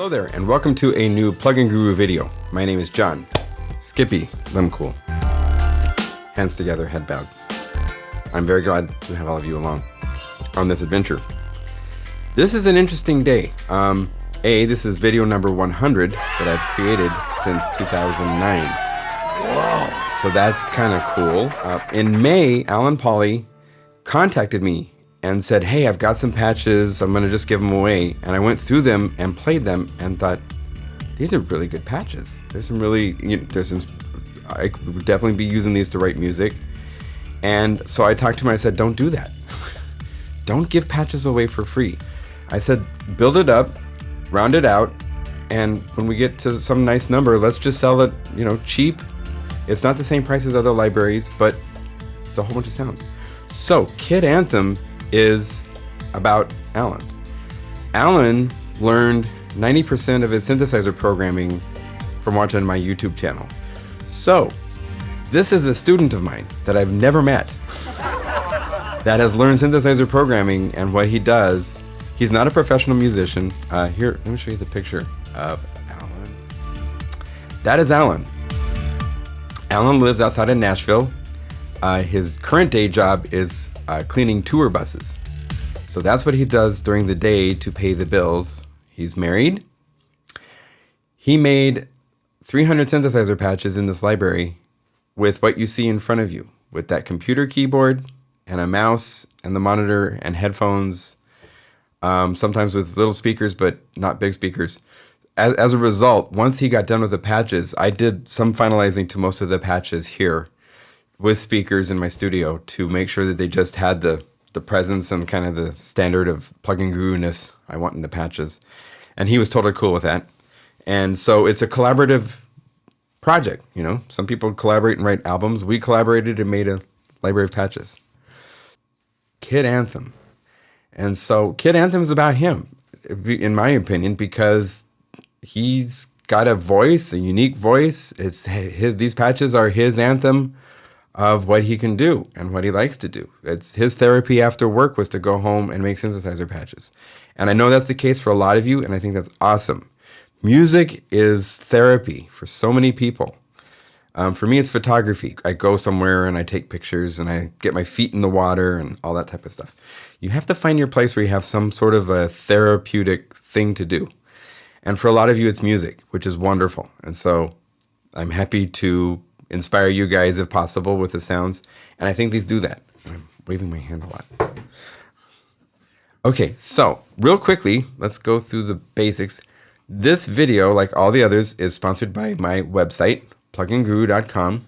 Hello there, and welcome to a new Plugin Guru video. My name is John. Skippy, Limcool. Hands together, head bowed. I'm very glad to have all of you along on this adventure. This is an interesting day. This is video number 100 that I've created since 2009. Wow. So that's kind of cool. In May, Allen Polley contacted me and said, hey, I've got some patches, I'm gonna just give them away. And I went through them and played them and thought, these are really good patches. There's some really, I would definitely be using these to write music. And so I talked to him, I said, don't do that. Don't give patches away for free. I said, build it up, round it out, and when we get to some nice number, let's just sell it, cheap. It's not the same price as other libraries, but it's a whole bunch of sounds. So Kid Anthem is about Allan. Allan learned 90% of his synthesizer programming from watching my YouTube channel. So this is a student of mine that I've never met that has learned synthesizer programming and what he does. He's not a professional musician. Here, let me show you the picture of Allan. That is Allan. Allan lives outside of Nashville. His current day job is cleaning tour buses. So that's what he does during the day to pay the bills. He's married. He made 300 synthesizer patches in this library with what you see in front of you, with that computer keyboard and a mouse and the monitor and headphones, sometimes with little speakers, but not big speakers. As a result, once he got done with the patches, I did some finalizing to most of the patches here with speakers in my studio to make sure that they just had the presence and kind of the standard of plugin guru-ness I want in the patches. And he was totally cool with that. And so it's a collaborative project, Some people collaborate and write albums. We collaborated and made a library of patches. Kid Anthem. And so Kid Anthem is about him, in my opinion, because he's got a voice, a unique voice. These patches are his anthem of what he can do and what he likes to do. It's his therapy after work was to go home and make synthesizer patches. And I know that's the case for a lot of you, and I think that's awesome. Music is therapy for so many people. For me, it's photography. I go somewhere and I take pictures and I get my feet in the water and all that type of stuff. You have to find your place where you have some sort of a therapeutic thing to do. And for a lot of you, it's music, which is wonderful. And so I'm happy to inspire you guys if possible with the sounds. And I think these do that. I'm waving my hand a lot. Okay, so real quickly, let's go through the basics. This video, like all the others, is sponsored by my website, pluginguru.com.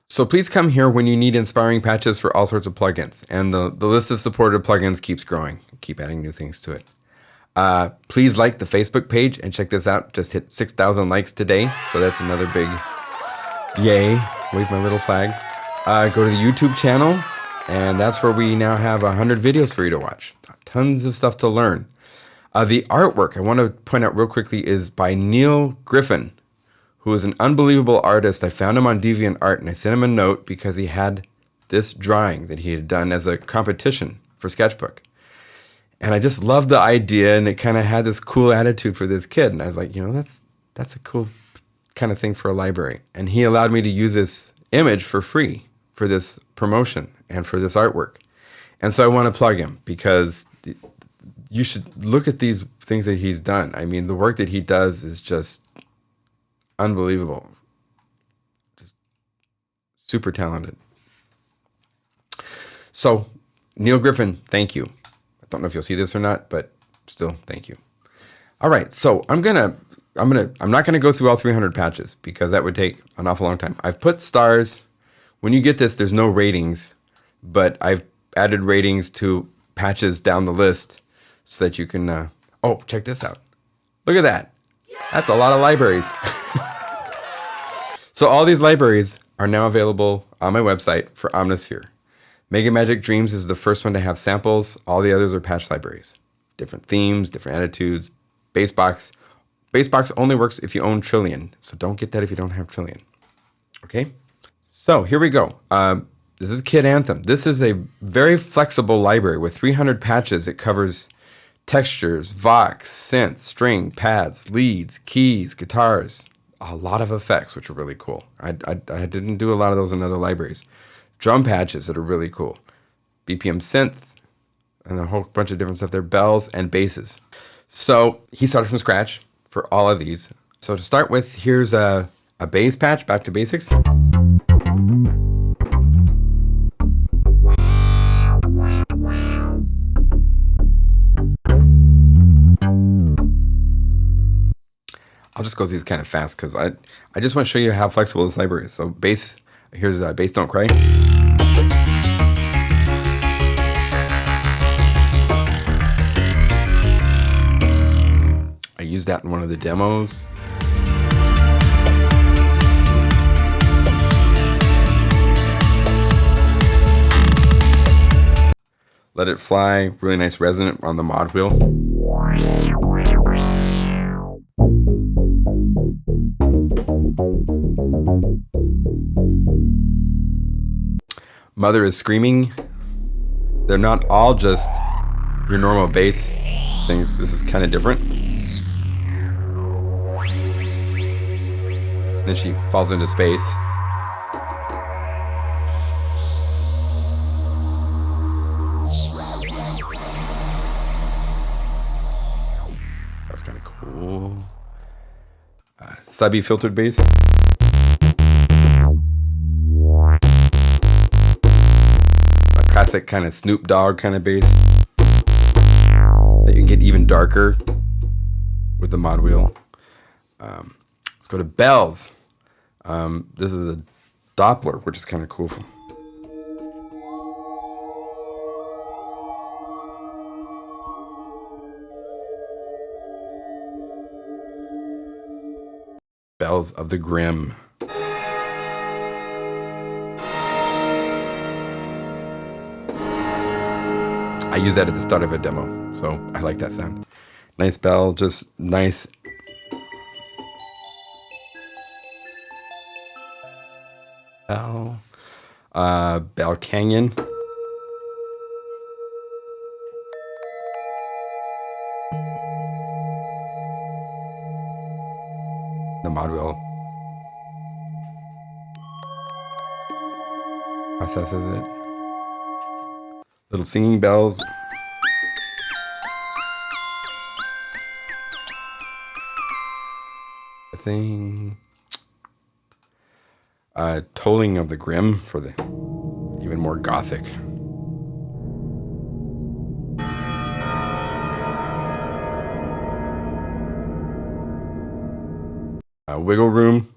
So please come here when you need inspiring patches for all sorts of plugins. And the list of supported plugins keeps growing. I keep adding new things to it. Please like the Facebook page and check this out. Just hit 6,000 likes today. So that's another big yay. Wave my little flag. Go to the YouTube channel. And that's where we now have 100 videos for you to watch. Tons of stuff to learn. The artwork I want to point out real quickly is by Neil Griffin, who is an unbelievable artist. I found him on DeviantArt and I sent him a note because he had this drawing that he had done as a competition for Sketchbook. And I just loved the idea, and it kind of had this cool attitude for this kid. And I was like, that's a cool kind of thing for a library. And he allowed me to use this image for free for this promotion and for this artwork. And so I want to plug him because you should look at these things that he's done. I mean, the work that he does is just unbelievable. Just super talented. So, Neil Griffin, thank you. I don't know if you'll see this or not, but still, thank you. All right, so I'm not gonna go through all 300 patches because that would take an awful long time. I've put stars. When you get this, there's no ratings, but I've added ratings to patches down the list so that you can, check this out. Look at that. That's a lot of libraries. So all these libraries are now available on my website for Omnisphere. Mega Magic Dreams is the first one to have samples. All the others are patch libraries. Different themes, different attitudes. Basebox. Basebox only works if you own Trillion. So don't get that if you don't have Trillion. Okay? So here we go. This is Kid Anthem. This is a very flexible library with 300 patches. It covers textures, vox, synth, string, pads, leads, keys, guitars. A lot of effects, which are really cool. I didn't do a lot of those in other libraries. Drum patches that are really cool. BPM synth, and a whole bunch of different stuff there. Bells and basses. So he started from scratch for all of these. So to start with, here's a bass patch, back to basics. I'll just go through these kind of fast because I just want to show you how flexible this library is. So bass, here's Bass Don't Cry. I used that in one of the demos. Let It Fly, really nice resonant on the mod wheel. Mother Is Screaming. They're not all just your normal bass things. This is kind of different. Then she falls into space. That's kind of cool. Subby filtered bass. Classic kind of Snoop Dogg kind of bass. That you can get even darker with the mod wheel. Let's go to bells. This is a Doppler, which is kind of cool. Bells of the Grim. I use that at the start of a demo, so I like that sound. Nice bell, just nice. Bell. Bell Canyon. The mod wheel processes it. Little singing bells. A thing. Tolling of the Grim for the even more gothic. Wiggle Room,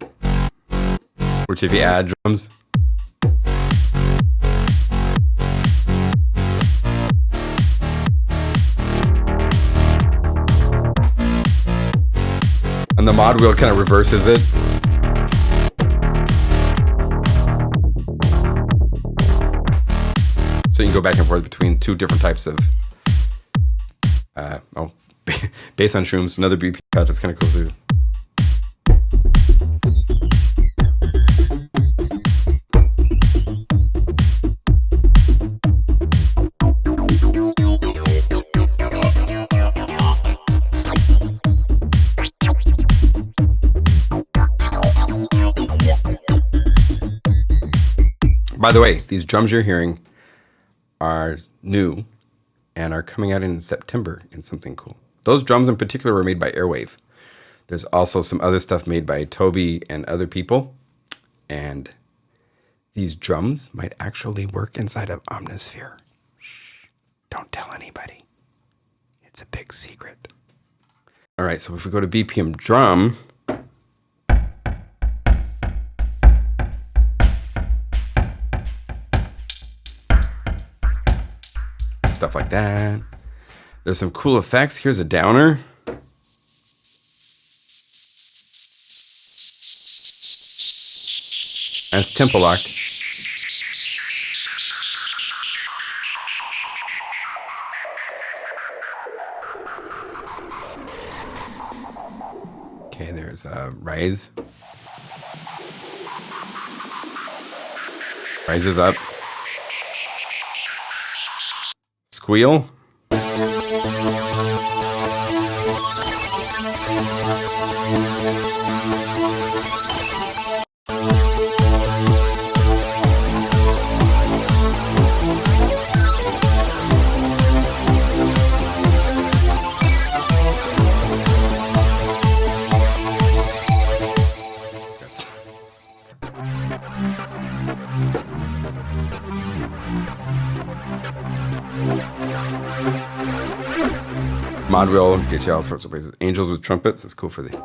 which if you add drums. And the mod wheel kind of reverses it. So you can go back and forth between two different types of bass on shrooms. Another BP patch is kind of cool too. By the way, these drums you're hearing are new and are coming out in September in something cool. Those drums in particular were made by Airwave. There's also some other stuff made by Toby and other people. And these drums might actually work inside of Omnisphere. Shh, don't tell anybody. It's a big secret. All right, so if we go to BPM drum, stuff like that. There's some cool effects. Here's a downer. And it's tempo locked. Okay, there's a rise. Rises up. Squeal. Mod wheel gets you all sorts of places. Angels with trumpets is cool for the.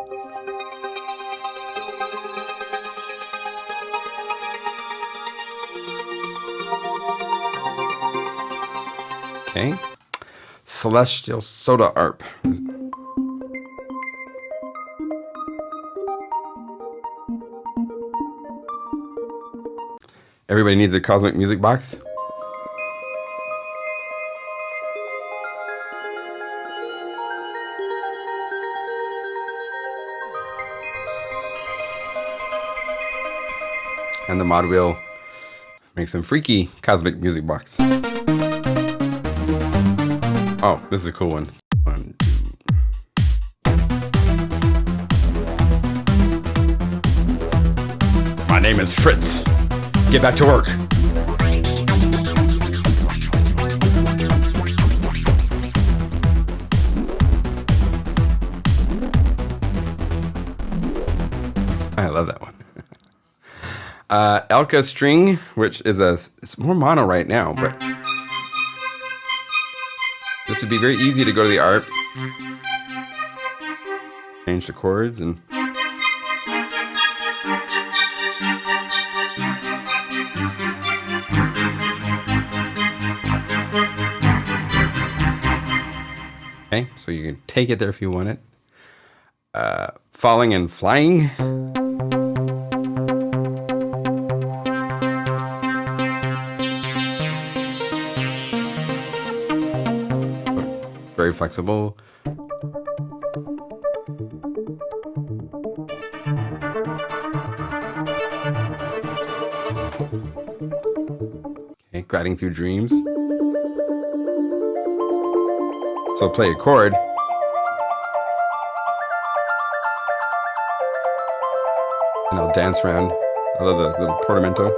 Okay. Celestial Soda Arp. Everybody needs a cosmic music box. And the mod wheel makes some freaky cosmic music box. Oh, this is a cool one. 1, 2. My name is Fritz. Get back to work. I love that one. Elka string, which is it's more mono right now, but this would be very easy to go to the ARP, change the chords, and okay, so you can take it there if you want it. Falling and flying. Very flexible. Okay, gliding through dreams. So I'll play a chord. And I'll dance around. I love the little portamento.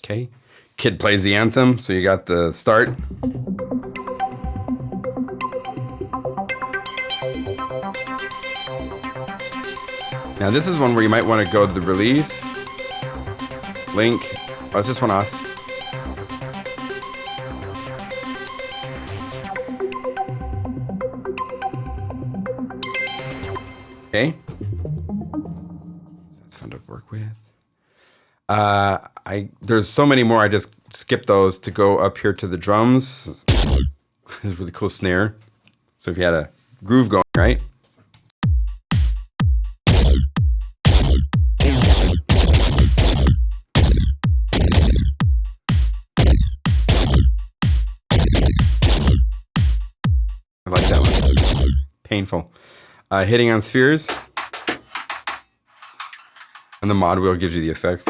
Okay. Kid plays the anthem, so you got the start. Now this is one where you might want to go to the release. Link. Oh, it's just one us. Okay. So that's fun to work with. There's so many more. I just skipped those to go up here to the drums. This is a really cool snare. So if you had a groove going, right? I like that one. Painful. Hitting on spheres. And the mod wheel gives you the effects.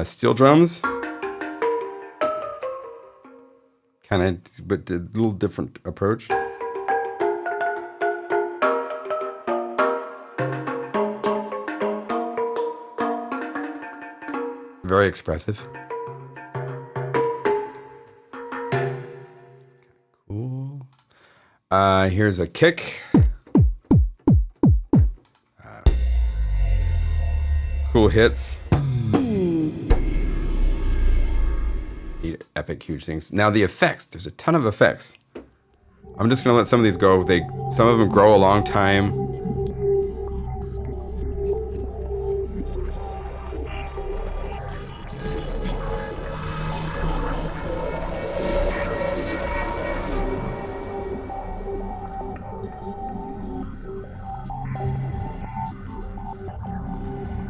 Steel drums. Kind of, but a little different approach. Very expressive. Cool. Here's a kick. Cool hits. Epic, huge things. Now the effects. There's a ton of effects. I'm just gonna let some of these go. Some of them grow a long time.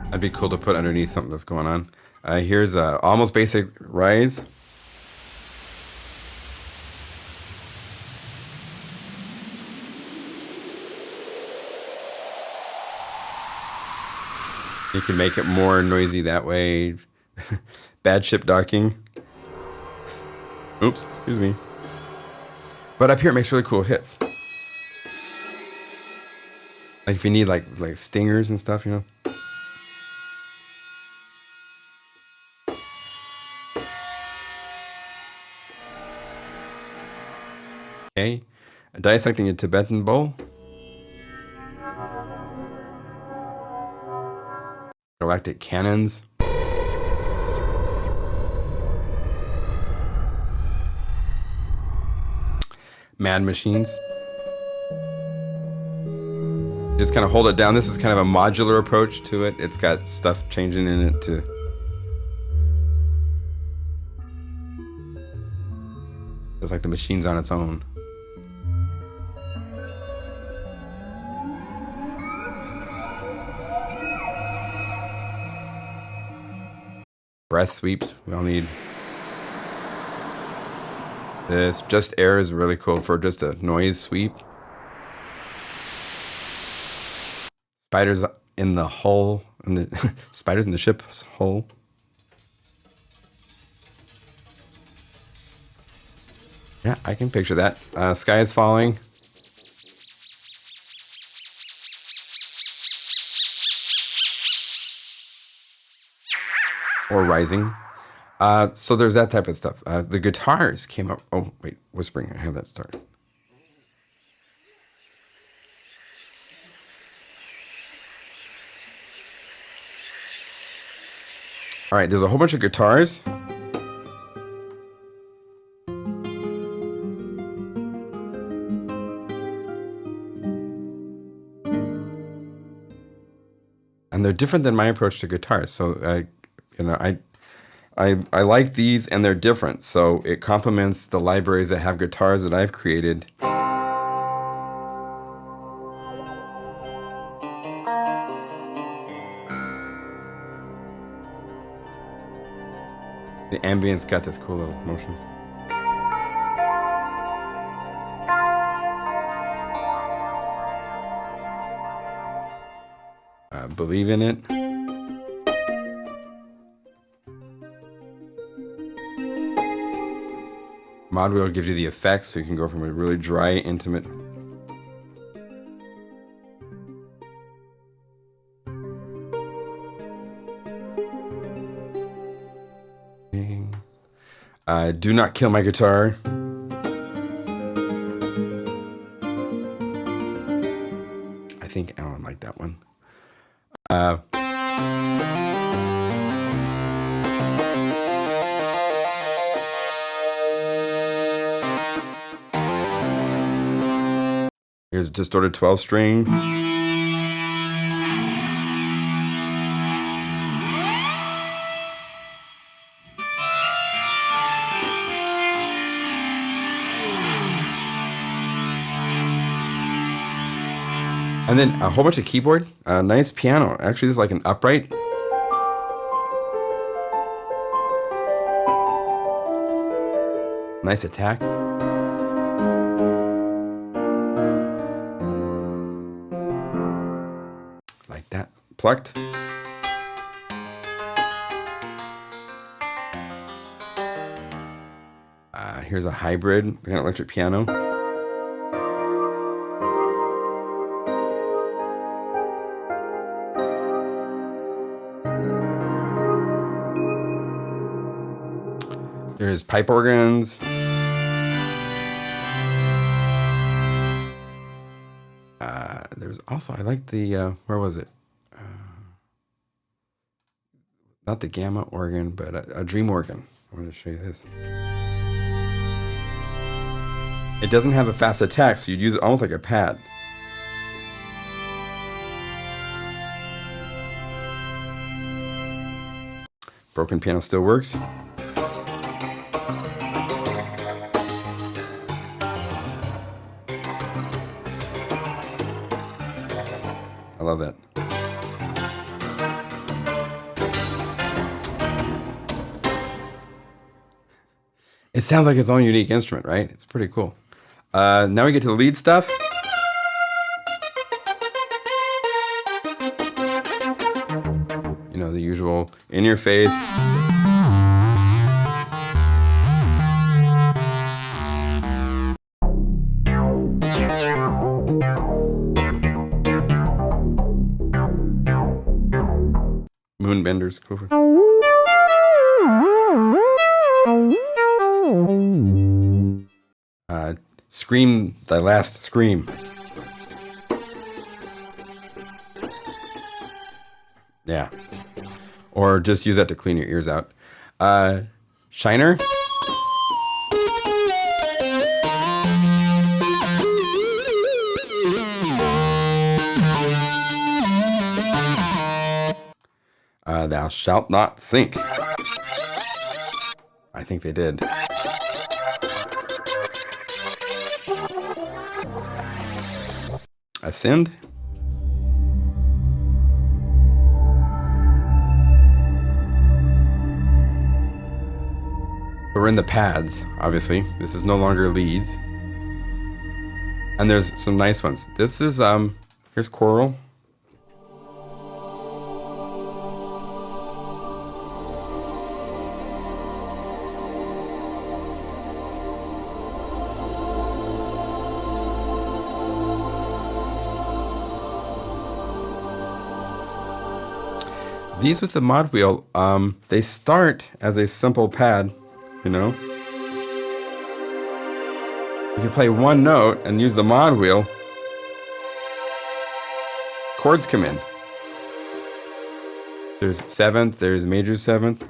That'd be cool to put underneath something that's going on. Here's a almost basic rise. You can make it more noisy that way. Bad ship docking. Oops, excuse me. But up here it makes really cool hits. Like if you need like stingers and stuff, you know. Okay, dissecting a Tibetan bowl. galactic cannons. Mad machines. Just kind of hold it down. This is kind of a modular approach to it. It's got stuff changing in it to... It's like the machine's on its own. Breath sweeps. We all need this. Just air is really cool for just a noise sweep. Spiders in the hull, spiders in the ship's hull. Yeah, I can picture that. Sky is falling. Or rising. So there's that type of stuff. The guitars came up. Oh, wait, whispering. I have that start. All right, there's a whole bunch of guitars. And they're different than my approach to guitars. So, I like these, and they're different. So it complements the libraries that have guitars that I've created. The ambience got this cool little motion. Believe in it. Mod wheel gives you the effects, so you can go from a really dry, intimate. Do not kill my guitar. I think Allan liked that one. Here's a distorted 12 string. And then a whole bunch of keyboard. Nice piano. Actually, this is like an upright. Nice attack. Like that. Plucked. Here's a hybrid. We got an electric piano. There's pipe organs. There's also, I like the, where was it? Not the gamma organ, but a dream organ. I want to show you this. It doesn't have a fast attack, so you'd use it almost like a pad. Broken piano still works. I love that. It sounds like its own unique instrument, right? It's pretty cool. Now we get to the lead stuff. You know, the usual in your face. Moonbenders, go for it. Scream, thy last scream. Yeah. or just use that to clean your ears out. Shiner. Thou shalt not sink. I think they did. Ascend. We're in the pads, obviously. This is no longer leads. And there's some nice ones. This is, here's choral. These with the mod wheel, they start as a simple pad, you know. If you play one note and use the mod wheel, chords come in. There's seventh, there's major seventh.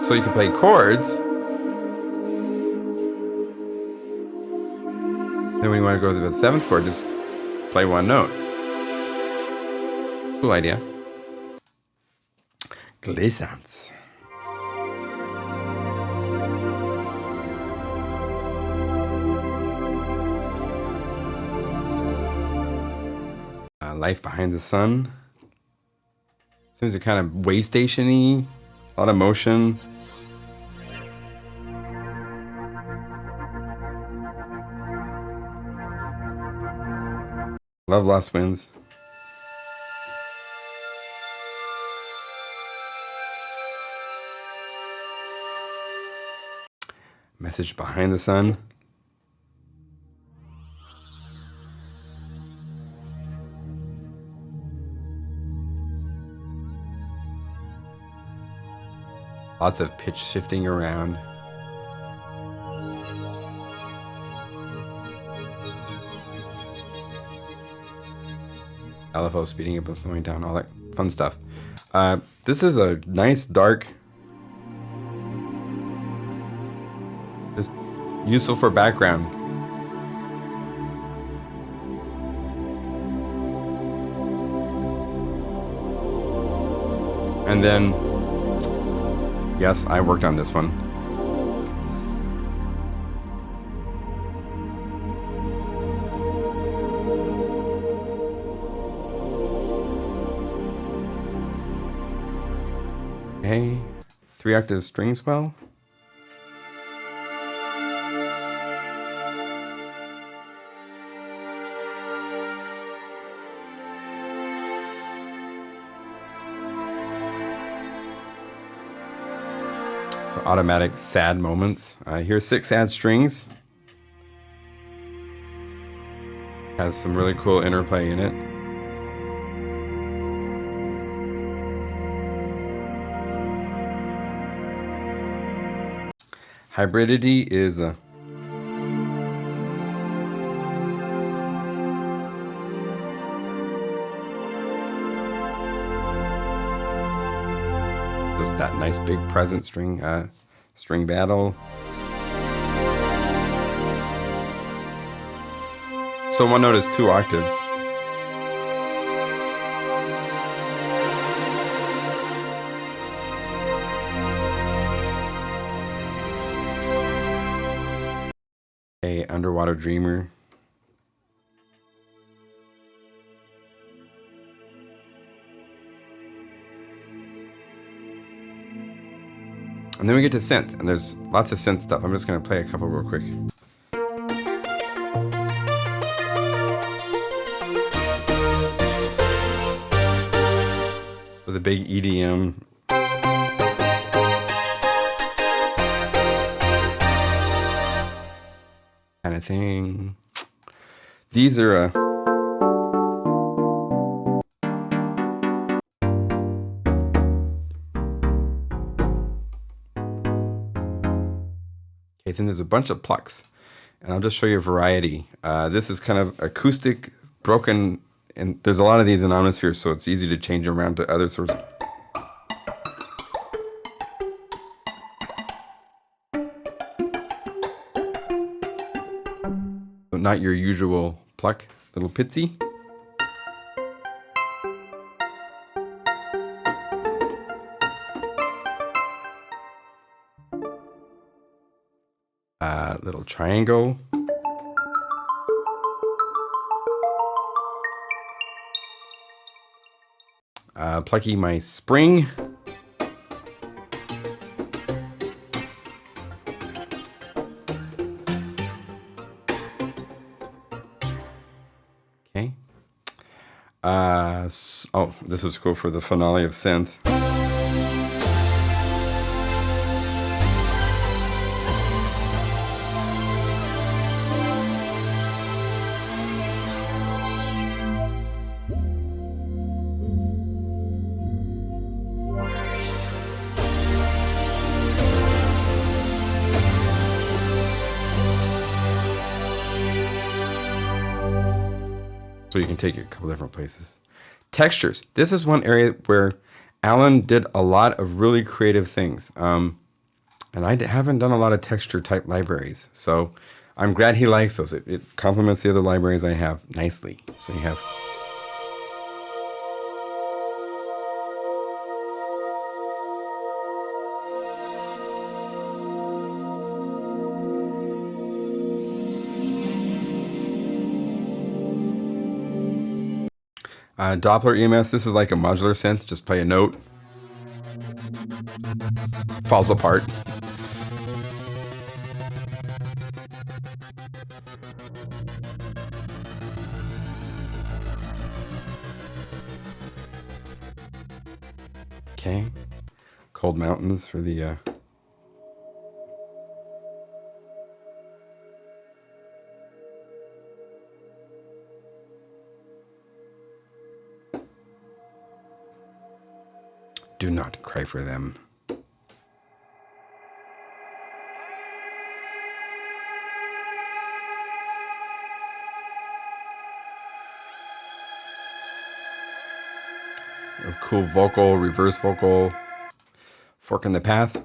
So you can play chords. Then when you want to go to the seventh chord, just play one note. Cool idea. Glissance. Life Behind the Sun. Seems kind of way station-y. A lot of motion. Love Lost Winds. Message Behind the Sun. Lots of pitch shifting around. LFO speeding up and slowing down, all that fun stuff. This is a nice dark, just useful for background. And then, yes, I worked on this one. Okay, 3-octave string swell. So automatic sad moments. Here's 6 sad strings. Has some really cool interplay in it. Hybridity is a just that nice big present string, string battle. So one note is 2 octaves. A Underwater Dreamer. And then we get to synth, and there's lots of synth stuff. I'm just going to play a couple real quick. With a big EDM. Kind of thing. These are Okay, then there's a bunch of plucks, and I'll just show you a variety. This is kind of acoustic, broken, and there's a lot of these in Omnisphere, so it's easy to change around to other sorts. So not your usual pluck, little pitsy. Little triangle. Plucky my spring. Okay. Oh, this was cool for the finale of Synth. So you can take it a couple different places. Textures. This is one area where Allan did a lot of really creative things. And I haven't done a lot of texture type libraries. So I'm glad he likes those. It complements the other libraries I have nicely. So you have... Doppler EMS, this is like a modular synth, just play a note. Falls apart. Okay. Cold Mountains for the... Do not cry for them. A cool vocal, reverse vocal, fork in the path.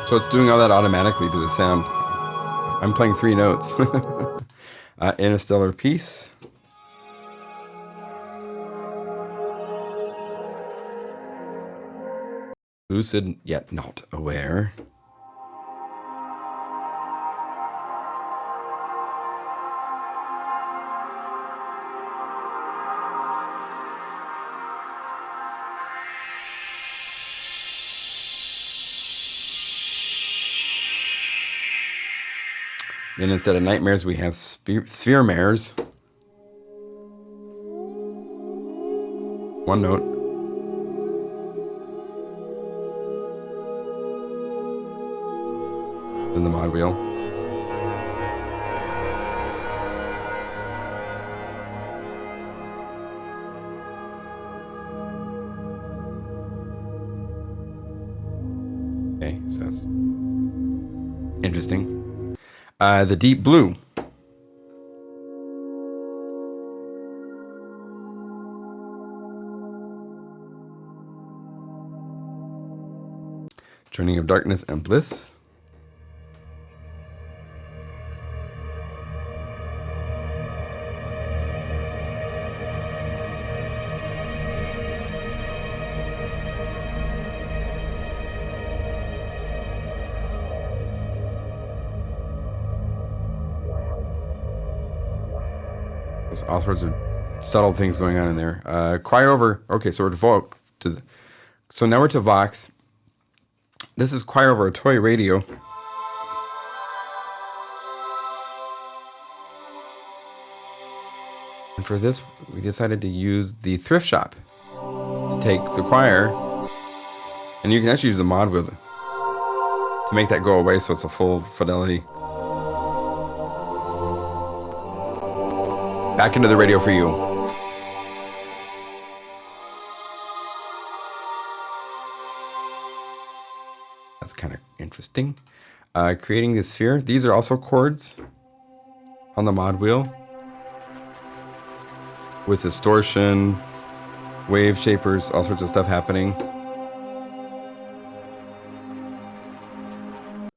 So it's doing all that automatically to the sound. I'm playing 3 notes. Interstellar Peace. Lucid yet not aware. Then instead of nightmares, we have sphere mares. 1 note. Then the mod wheel. Okay, so that's interesting. The deep blue. Journey of Darkness and Bliss. There's all sorts of subtle things going on in there. Choir over. Okay, so we're so now we're to Vox. This is choir over a toy radio. And for this, we decided to use the thrift shop to take the choir, and you can actually use the mod wheel to make that go away, so it's a full fidelity. Back into the radio for you. That's kind of interesting. Creating the sphere. These are also chords on the mod wheel with distortion, wave shapers, all sorts of stuff happening.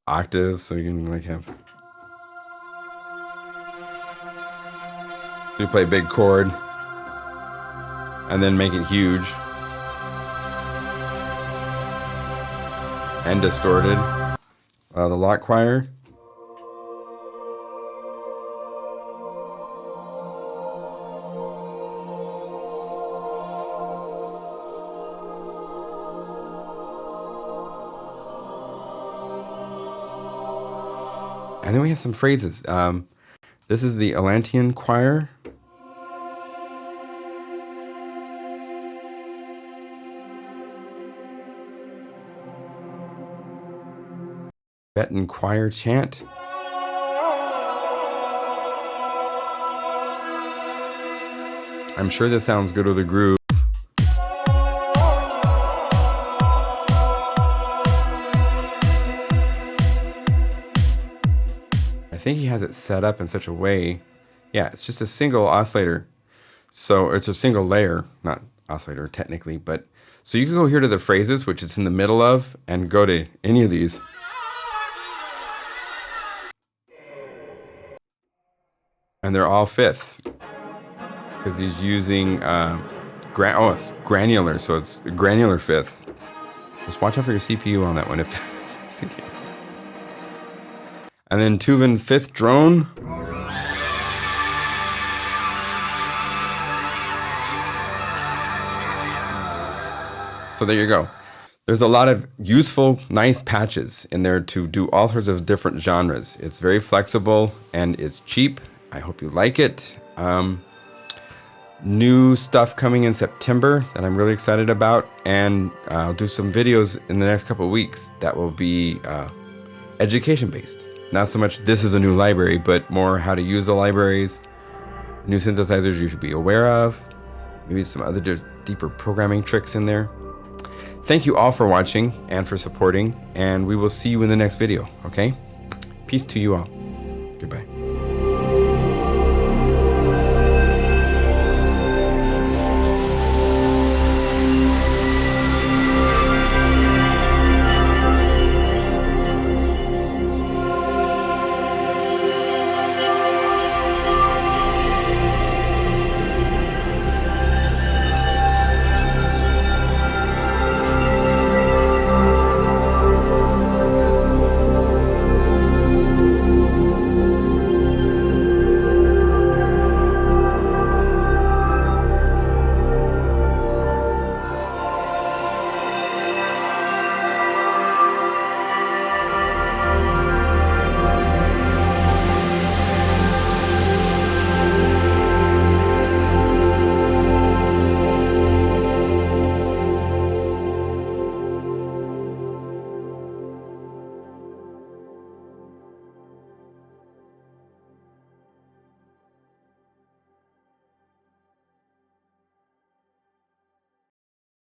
Octaves, so you can like have. You play a big chord and then make it huge and distorted. The lock choir. And then we have some phrases. This is the Atlantean choir. Tibetan choir chant. I'm sure this sounds good with a groove. I think he has it set up in such a way. Yeah, it's just a single oscillator. So it's a single layer, not oscillator technically, but so you can go here to the phrases, which it's in the middle of, and go to any of these. And they're all fifths because he's using it's granular, so it's granular fifths. Just watch out for your CPU on that one if that's the case. And then Tuvan fifth drone. So there you go. There's a lot of useful, nice patches in there to do all sorts of different genres. It's very flexible and it's cheap. I hope you like it. New stuff coming in September that I'm really excited about, and I'll do some videos in the next couple of weeks that will be education based. Not so much this is a new library, but more how to use the libraries, new synthesizers you should be aware of, maybe some other deeper programming tricks in there. Thank you all for watching and for supporting, and we will see you in the next video, okay? Peace to you all. Goodbye.